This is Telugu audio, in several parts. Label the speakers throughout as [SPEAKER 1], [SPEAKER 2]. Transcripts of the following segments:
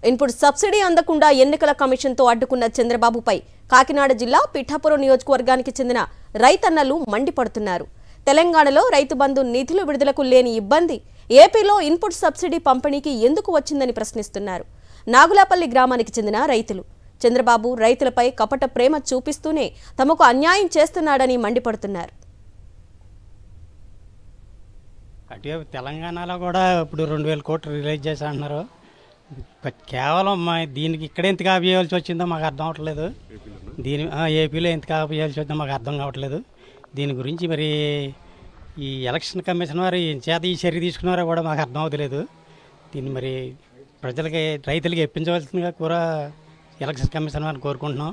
[SPEAKER 1] ఇన్పుట్ సబ్సిడీ అందకుండా ఎన్నికల కమిషన్తో అడ్డుకున్న చంద్రబాబుపై కాకినాడ జిల్లా పిఠాపురం నియోజకవర్గానికి చెందిన రైతన్నలు మండిపడుతున్నారు. తెలంగాణలో రైతు బంధు నిధులు విడుదలకు లేని ఇబ్బంది ఏపీలో ఇన్పుట్ సబ్సిడీ పంపిణీకి ఎందుకు వచ్చిందని ప్రశ్నిస్తున్నారు. నాగులాపల్లి గ్రామానికి చెందిన రైతులు చంద్రబాబు రైతులపై కపట ప్రేమ చూపిస్తూనే తమకు అన్యాయం చేస్తున్నాడని మండిపడుతున్నారు.
[SPEAKER 2] అటువైపు తెలంగాణలో కూడా ఇప్పుడు 2000 కోట్లు రిలీజ్ చేసి అంటున్నారు. కేవలం దీనికి ఇక్కడ ఎంత కాపీ చేయాల్సి వచ్చిందో మాకు అర్థం అవ్వట్లేదు. ఏపీలో ఎంత కాపీ చేయాల్సి వచ్చిందో మాకు అర్థం కావట్లేదు. దీని గురించి మరి ఈ ఎలక్షన్ కమిషన్ వారు చేత ఈ చర్య తీసుకున్నారో కూడా మాకు అర్థం అవ్వలేదు. దీన్ని మరి ప్రజలకి రైతులకి ఇప్పించవలసిందిగా కూడా ఎలక్షన్ కమిషన్ వారిని కోరుకుంటున్నాం.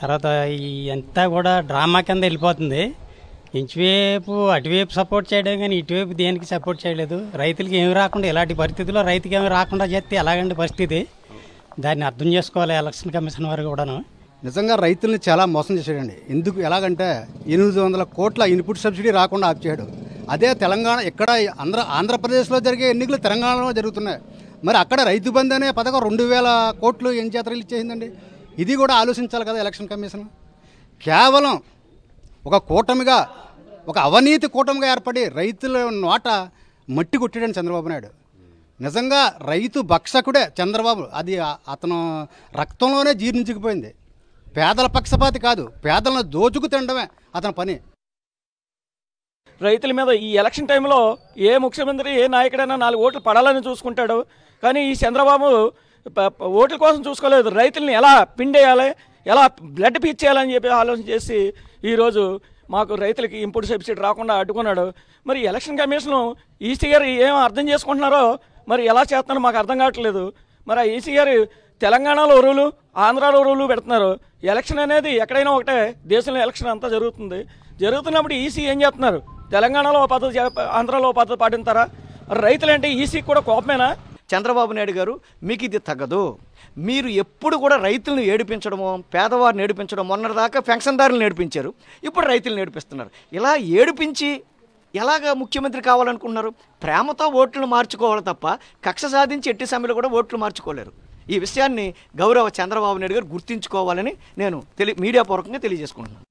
[SPEAKER 2] తర్వాత ఈ అంతా కూడా డ్రామా కింద వెళ్ళిపోతుంది. ఇంచువైపు అటువైపు సపోర్ట్ చేయడం కానీ ఇటువైపు దేనికి సపోర్ట్ చేయలేదు. రైతులకి ఏమి రాకుండా ఇలాంటి పరిస్థితుల్లో రైతుకి ఏమి రాకుండా చేస్తే ఎలాగండి పరిస్థితి, దాన్ని అర్థం చేసుకోవాలి ఎలక్షన్ కమిషన్ వారు కూడాను.
[SPEAKER 3] నిజంగా రైతుల్ని చాలా మోసం చేశాడండి. ఎందుకు ఎలాగంటే 800 కోట్ల ఇన్పుట్ సబ్సిడీ రాకుండా ఆప్ చేయడం. అదే తెలంగాణ ఇక్కడ ఆంధ్రప్రదేశ్లో జరిగే ఎన్నికలు తెలంగాణలో జరుగుతున్నాయి. మరి అక్కడ రైతు బంధు అనే పథకం 2000 కోట్లు ఏం చేత రిలీజ్ చేసిందండి. ఇది కూడా ఆలోచించాలి కదా ఎలక్షన్ కమిషన్. కేవలం ఒక కూటమిగా, ఒక అవినీతి కూటమిగా ఏర్పడి రైతుల నోట మట్టి కొట్టాడని చంద్రబాబు నాయుడు. నిజంగా రైతు భక్షకుడే చంద్రబాబు. అది అతను రక్తంలోనే జీర్ణించుకుపోయింది. పేదల పక్షపాతి కాదు, పేదలను దోచుకు తినడమే అతని పని.
[SPEAKER 4] రైతుల మీద ఈ ఎలక్షన్ టైంలో ఏ ముఖ్యమంత్రి ఏ నాయకుడైనా 4 ఓట్లు పడాలని చూసుకుంటాడు. కానీ ఈ చంద్రబాబు ఓట్ల కోసం చూసుకోలేదు. రైతుల్ని ఎలా పిండేయాలి, ఎలా బ్లడ్ పీల్చేయాలని చెప్పి ఆలోచన చేసి ఈరోజు మాకు రైతులకి ఇన్పుట్ సబ్సిడీ రాకుండా అడ్డుకున్నాడు. మరి ఎలక్షన్ కమిషన్ ఈసీ గారు ఏం అర్థం చేసుకుంటున్నారో మరి ఎలా చేస్తున్నారో మాకు అర్థం కావట్లేదు. మరి ఆ ఈసీ గారు తెలంగాణలో రూలు, ఆంధ్రాలో రూలు పెడుతున్నారు. ఎలక్షన్ అనేది ఎక్కడైనా ఒకటే, దేశంలో ఎలక్షన్ అంతా జరుగుతున్నప్పుడు ఈసీ ఏం చేస్తున్నారు? తెలంగాణలో పద్ధతి, ఆంధ్రాలో పద్ధతి పాటిస్తారా? రైతులంటే ఈసీకి కూడా కోపమేనా?
[SPEAKER 5] చంద్రబాబు నాయుడు గారు, మీకు ఇది తగ్గదు. మీరు ఎప్పుడు కూడా రైతులను ఏడిపించడమో, పేదవారిని ఏడిపించడం. మొన్నటిదాకా పెన్షన్దారులను ఏడిపించారు, ఇప్పుడు రైతులను ఏడిపిస్తున్నారు. ఇలా ఏడిపించి ఎలాగ ముఖ్యమంత్రి కావాలనుకుంటున్నారు? ప్రేమతో ఓట్లను మార్చుకోవాలి తప్ప కక్ష సాధించి ఎట్టి సమయంలో కూడా ఓట్లు మార్చుకోలేరు. ఈ విషయాన్ని గౌరవ చంద్రబాబు నాయుడు గారు గుర్తించుకోవాలని నేను మీడియా పూర్వకంగా తెలియజేసుకుంటున్నాను.